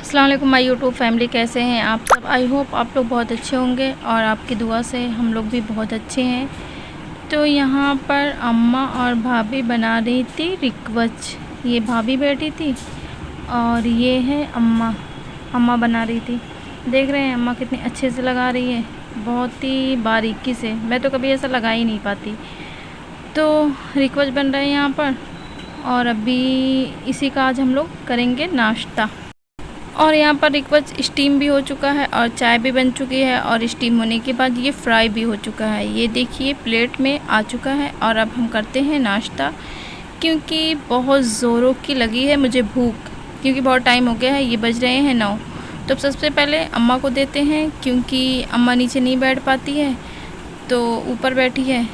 अस्सलाम वालेकुम my YouTube family, कैसे हैं आप सब। आई होप आप लोग बहुत अच्छे होंगे और आपकी दुआ से हम लोग भी बहुत अच्छे हैं। तो यहाँ पर अम्मा और भाभी बना रही थी रिकवच। ये भाभी बैठी थी और ये है अम्मा। अम्मा बना रही थी, देख रहे हैं अम्मा कितनी अच्छे से लगा रही है, बहुत ही बारीकी से। मैं तो कभी ऐसा लगा ही नहीं पाती। तो रिकवच बन रहा है यहाँ पर और अभी इसी का आज हम लोग करेंगे नाश्ता। और यहाँ पर रिकवच स्टीम भी हो चुका है और चाय भी बन चुकी है और स्टीम होने के बाद ये फ्राई भी हो चुका है। ये देखिए प्लेट में आ चुका है और अब हम करते हैं नाश्ता, क्योंकि बहुत ज़ोरों की लगी है मुझे भूख, क्योंकि बहुत टाइम हो गया है। ये बज रहे हैं 9। तो अब सबसे पहले अम्मा को देते हैं, क्योंकि अम्मा नीचे नहीं बैठ पाती है तो ऊपर बैठी है।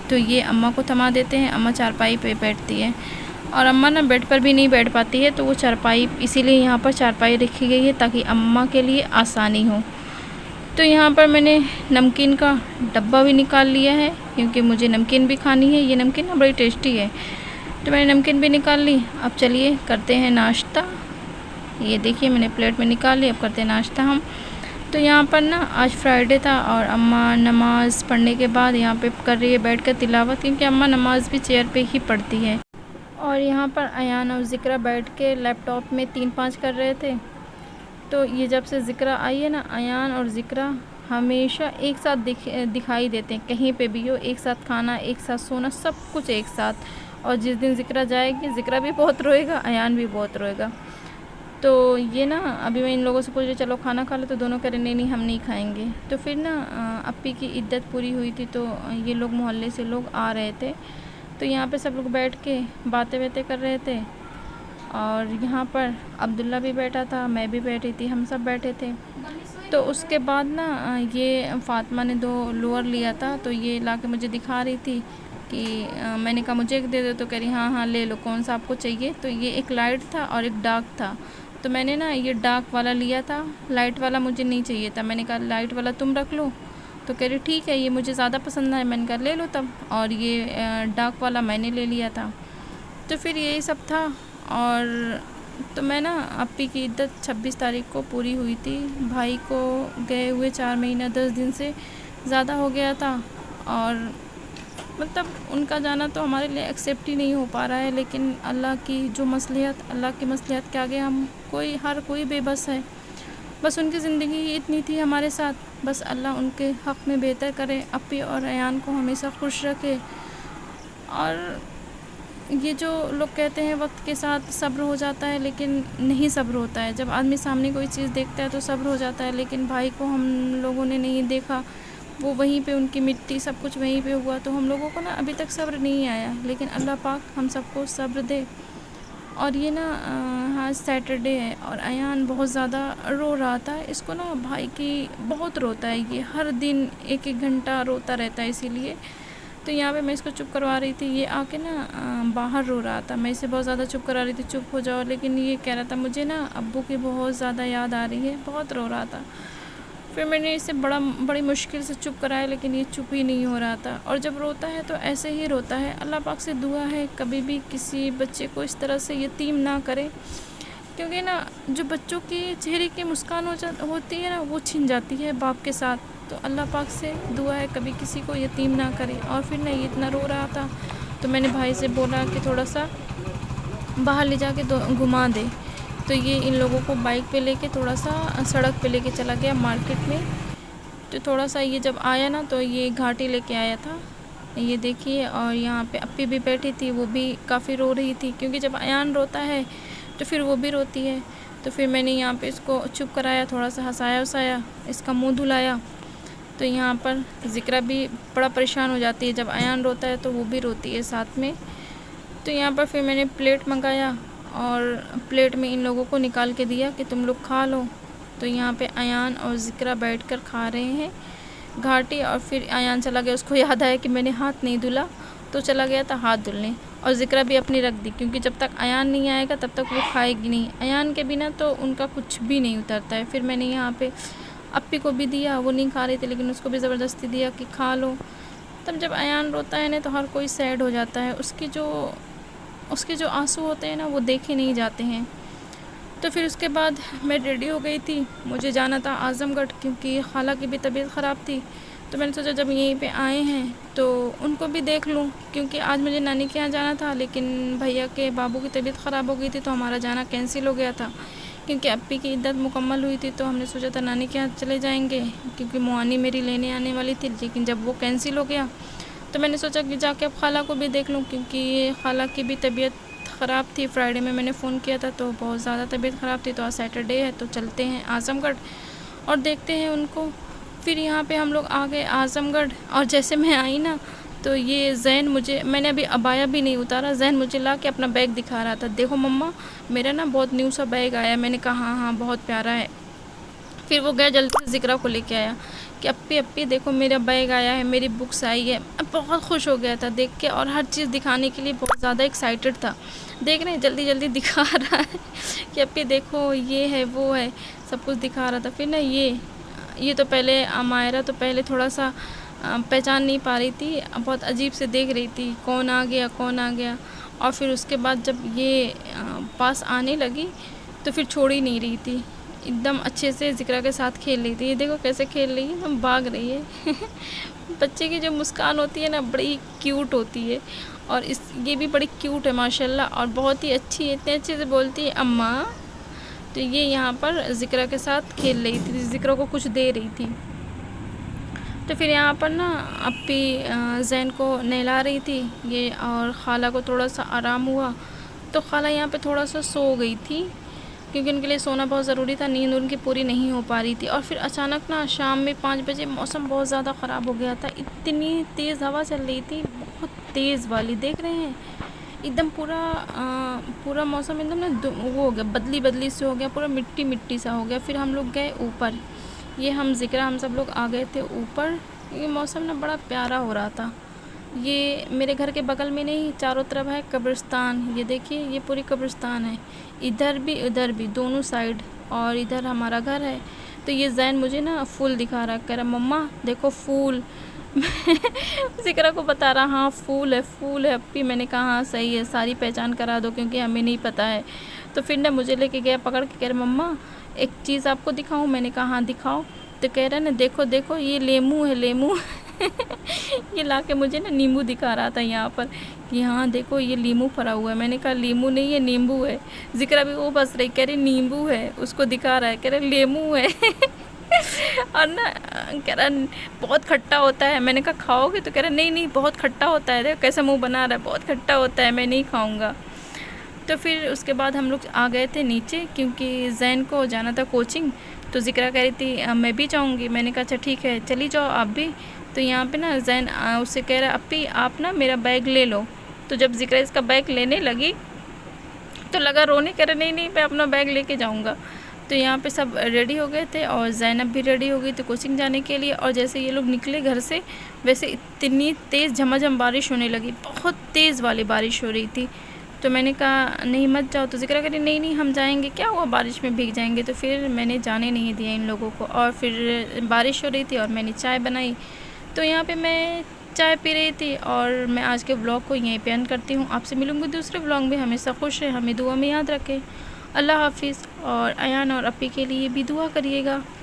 तो ये अम्मा को थमा देते हैं। अम्मा चारपाई पे बैठती है और अम्मा ना बेड पर भी नहीं बैठ पाती है, तो वो चारपाई, इसीलिए यहाँ पर चारपाई रखी गई है ताकि अम्मा के लिए आसानी हो। तो यहाँ पर मैंने नमकीन का डब्बा भी निकाल लिया है, क्योंकि मुझे नमकीन भी खानी है। ये नमकीन ना बड़ी टेस्टी है, तो मैंने नमकीन भी निकाल ली। अब चलिए करते हैं नाश्ता। ये देखिए मैंने प्लेट में निकाल ली, अब करते हैं नाश्ता हम। तो यहाँ पर ना आज फ्राइडे था और अम्मा नमाज़ पढ़ने के बाद यहाँ पे कर रही है बैठ कर तिलावत, क्योंकि अम्मा नमाज़ भी चेयर पे ही पढ़ती है। और यहाँ पर अयान और ज़िक्रा बैठ के लैपटॉप में 3-5 कर रहे थे। तो ये जब से ज़िक्रा आई है ना, अयान और ज़िक्रा हमेशा एक साथ दिखाई देते हैं, कहीं पे भी हो, एक साथ खाना, एक साथ सोना, सब कुछ एक साथ। और जिस दिन ज़िक्रा जाएगी, ज़िक्रा भी बहुत रोएगा, अयान भी बहुत रोएगा। तो ये ना अभी मैं इन लोगों से पूछ रही चलो खाना खा लो, तो दोनों कह रहे नहीं नहीं हम नहीं खाएंगे। तो फिर ना अप्पी की इद्दत पूरी हुई थी, तो ये लोग मोहल्ले से लोग आ रहे थे। तो यहाँ पे सब लोग बैठ के बातें बातें कर रहे थे और यहाँ पर अब्दुल्ला भी बैठा था, मैं भी बैठी थी, हम सब बैठे थे। तो उसके बाद ना ये फ़ातिमा ने 2 लोअर लिया था, तो ये ला के मुझे दिखा रही थी कि मैंने कहा मुझे एक दे दो, तो कह रही हाँ हाँ ले लो, कौन सा आपको चाहिए। तो ये एक लाइट था और एक डार्क था, तो मैंने ना ये डार्क वाला लिया था, लाइट वाला मुझे नहीं चाहिए था। मैंने कहा लाइट वाला तुम रख लो, तो कह रही ठीक है, ये मुझे ज़्यादा पसंद है। मैंने कहा ले लो तब, और ये डार्क वाला मैंने ले लिया था। तो फिर यही सब था। और तो मैं ना अप्पी की इद्दत 26 तारीख को पूरी हुई थी। भाई को गए हुए 4 महीना 10 दिन से ज़्यादा हो गया था, और मतलब उनका जाना तो हमारे लिए एक्सेप्ट ही नहीं हो पा रहा है। लेकिन अल्लाह की जो मसलिहत, अल्लाह की मसलिहत के आगे हम हर कोई बेबस है। बस उनकी ज़िंदगी ही इतनी थी हमारे साथ, बस अल्लाह उनके हक़ में बेहतर करे, अप्पी और अयान को हमेशा खुश रखे। और ये जो लोग कहते हैं वक्त के साथ सब्र हो जाता है, लेकिन नहीं सब्र होता है। जब आदमी सामने कोई चीज़ देखता है तो सब्र हो जाता है, लेकिन भाई को हम लोगों ने नहीं देखा, वो वहीं पे, उनकी मिट्टी सब कुछ वहीं पे हुआ, तो हम लोगों को ना अभी तक सब्र नहीं आया। लेकिन अल्लाह पाक हम सबको सब्र दे। और ये ना आज सैटरडे है और अयान बहुत ज़्यादा रो रहा था। इसको ना भाई की बहुत रोता है, ये हर दिन 1-1 घंटा रोता रहता है, इसीलिए। तो यहाँ पे मैं इसको चुप करवा रही थी, ये आके ना बाहर रो रहा था। मैं इसे बहुत ज़्यादा चुप करा रही थी, चुप हो जाओ, लेकिन ये कह रहा था मुझे ना अब्बू की बहुत ज़्यादा याद आ रही है, बहुत रो रहा था। फिर मैंने इसे बड़ी मुश्किल से चुप कराया, लेकिन ये चुप ही नहीं हो रहा था। और जब रोता है तो ऐसे ही रोता है। अल्लाह पाक से दुआ है कभी भी किसी बच्चे को इस तरह से यतीम ना करे, क्योंकि ना जो बच्चों की चेहरे की मुस्कान होती है ना, वो छिन जाती है बाप के साथ। तो अल्लाह पाक से दुआ है कभी किसी को यतीम ना करे। और फिर ना ये इतना रो रहा था, तो मैंने भाई से बोला कि थोड़ा सा बाहर ले जाके घुमा दे। तो ये इन लोगों को बाइक पे लेके थोड़ा सा सड़क पे लेके चला गया मार्केट में। तो थोड़ा सा ये जब आया ना, तो ये घाटी लेके आया था, ये देखिए। और यहाँ पे अप्पी भी बैठी थी, वो भी काफ़ी रो रही थी, क्योंकि जब अयान रोता है तो फिर वो भी रोती है। तो फिर मैंने यहाँ पे इसको चुप कराया, थोड़ा सा हंसाया वसाया, इसका मुँह धुलाया। तो यहाँ पर ज़िक्रा भी बड़ा परेशान हो जाती है, जब अयान रोता है तो वो भी रोती है साथ में। तो यहाँ पर फिर मैंने प्लेट मंगाया और प्लेट में इन लोगों को निकाल के दिया कि तुम लोग खा लो। तो यहाँ पे अयान और ज़िक्रा बैठकर खा रहे हैं घाटी। और फिर अयान चला गया, उसको याद आया कि मैंने हाथ नहीं धुला, तो चला गया था हाथ धुलने। और ज़िक्रा भी अपनी रख दी, क्योंकि जब तक अयान नहीं आएगा तब तक वो खाएगी नहीं। अयान के बिना तो उनका कुछ भी नहीं उतरता है। फिर मैंने यहाँ पे अप्पी को भी दिया, वो नहीं खा रही थी, लेकिन उसको भी ज़बरदस्ती दिया कि खा लो। तब जब अयान रोता है ना, तो हर कोई सैड हो जाता है। उसके जो आंसू होते हैं ना, वो देखे नहीं जाते हैं। तो फिर उसके बाद मैं रेडी हो गई थी, मुझे जाना था आज़मगढ़ क्योंकि खाला की भी तबीयत ख़राब थी। तो मैंने सोचा जब यहीं पे आए हैं तो उनको भी देख लूँ, क्योंकि आज मुझे नानी के यहाँ जाना था लेकिन भैया के बाबू की तबीयत ख़राब हो गई थी तो हमारा जाना कैंसिल हो गया था। क्योंकि अप्पी की इद्दत मुकम्मल हुई थी तो हमने सोचा था नानी के यहाँ चले जाएंगे, क्योंकि मुआनी मेरी लेने आने वाली थी, लेकिन जब वो कैंसिल हो गया तो मैंने सोचा कि जाके अब खाला को भी देख लूँ, क्योंकि खाला की भी तबीयत ख़राब थी। फ्राइडे में मैंने फ़ोन किया था तो बहुत ज़्यादा तबीयत ख़राब थी, तो आज सैटरडे है तो चलते हैं आज़मगढ़ और देखते हैं उनको। फिर यहाँ पे हम लोग आ गए आज़मगढ़, और जैसे मैं आई ना तो ये जैन मैंने अभी अबाया भी नहीं उतारा, जैन मुझे ला के अपना बैग दिखा रहा था, देखो मम्मा मेरा ना बहुत न्यू सा बैग आया। मैंने कहा हाँ हाँ बहुत प्यारा है। फिर वो गया जल्दी से ज़िक्रा को लेके आया कि अप्पी अप्पी देखो मेरा बैग आया है, मेरी बुक्स आई है। अब बहुत खुश हो गया था देख के, और हर चीज़ दिखाने के लिए बहुत ज़्यादा एक्साइटेड था। देख रहे हैं जल्दी जल्दी दिखा रहा है कि अप्पी देखो ये है वो है, सब कुछ दिखा रहा था। फिर ना ये तो पहले अमायरा तो पहले थोड़ा सा पहचान नहीं पा रही थी, बहुत अजीब से देख रही थी कौन आ गया कौन आ गया। और फिर उसके बाद जब ये पास आने लगी तो फिर छोड़ ही नहीं रही थी, एकदम अच्छे से ज़िक्रा के साथ खेल रही थी। ये देखो कैसे खेल रही है, एकदम भाग रही है बच्चे की जो मुस्कान होती है ना बड़ी क्यूट होती है, और ये भी बड़ी क्यूट है माशाल्लाह, और बहुत ही अच्छी है, इतने अच्छे से बोलती है अम्मा। तो ये यहाँ पर ज़िक्रा के साथ खेल रही थी, ज़िक्रा को कुछ दे रही थी। तो फिर यहाँ पर ना अप्पी जैन को नहला रही थी ये, और खाला को थोड़ा सा आराम हुआ तो खाला यहाँ पे थोड़ा सा सो गई थी, क्योंकि उनके लिए सोना बहुत ज़रूरी था, नींद उनकी पूरी नहीं हो पा रही थी। और फिर अचानक ना शाम में 5 बजे मौसम बहुत ज़्यादा ख़राब हो गया था, इतनी तेज़ हवा चल रही थी, बहुत तेज़ वाली, देख रहे हैं एकदम पूरा मौसम एकदम ना वो हो गया, बदली बदली से हो गया, पूरा मिट्टी मिट्टी सा हो गया। फिर हम लोग गए ऊपर, ये हम सब लोग आ गए थे ऊपर। ये मौसम ना बड़ा प्यारा हो रहा था। ये मेरे घर के बगल में नहीं, चारों तरफ है कब्रिस्तान, ये देखिए ये पूरी कब्रिस्तान है, इधर भी उधर भी दोनों साइड, और इधर हमारा घर है। तो ये जैन मुझे ना फूल दिखा रहा, कह रहा मम्मा देखो फूल ज़िक्रा को बता रहा हाँ फूल है अप्पी। मैंने कहा हाँ सही है, सारी पहचान करा दो क्योंकि हमें नहीं पता है। तो फिर ना मुझे लेके गया पकड़ के, कह रहा मम्मा एक चीज़ आपको दिखाऊं। मैंने कहा हाँ दिखाओ। तो कह रहा ना देखो देखो ये लेमू है लेमू ये लाके मुझे ना नींबू दिखा रहा था यहाँ पर कि हाँ देखो ये नींबू फरा हुआ है। मैंने कहा नींबू नहीं है नींबू है। ज़िक्रा भी वो बस रही, कह रही नींबू है, उसको दिखा रहा है, कह रहा लेमू है और ना कह रहा बहुत खट्टा होता है। मैंने कहा खाओगे? तो कह रहा नहीं नहीं बहुत खट्टा होता है, देखो कैसा मुँह बना रहा है, बहुत खट्टा होता है, मैं नहीं खाऊँगा। तो फिर उसके बाद हम लोग आ गए थे नीचे, क्योंकि जैन को जाना था कोचिंग। तो ज़िक्रा कह रही थी मैं भी जाऊँगी। मैंने कहा अच्छा ठीक है चली जाओ आप भी। तो यहाँ पे ना जैन उससे कह रहा अप्पी आप ना मेरा बैग ले लो। तो जब ज़िक्रा इसका बैग लेने लगी तो लगा रोने, कह रहा नहीं नहीं मैं अपना बैग लेके जाऊँगा। तो यहाँ पे सब रेडी हो गए थे और ज़ैनब भी रेडी हो गई थी कोचिंग जाने के लिए। और जैसे ये लोग निकले घर से, वैसे इतनी तेज़ झमाझम बारिश होने लगी, बहुत तेज़ वाली बारिश हो रही थी। तो मैंने कहा नहीं मत जाओ। तो ज़िक्रा कह रही नहीं नहीं हम जाएंगे, क्या हुआ बारिश में भीग जाएंगे। तो फिर मैंने जाने नहीं दिया इन लोगों को। और फिर बारिश हो रही थी और मैंने चाय बनाई। तो यहाँ पे मैं चाय पी रही थी। और मैं आज के व्लॉग को यहीं पे एंड करती हूँ। आपसे मिलूँगी दूसरे व्लॉग में। हमेशा खुश रहें, हमें दुआ में याद रखें। अल्लाह हाफिज़। और अयान और अप्पी के लिए भी दुआ करिएगा।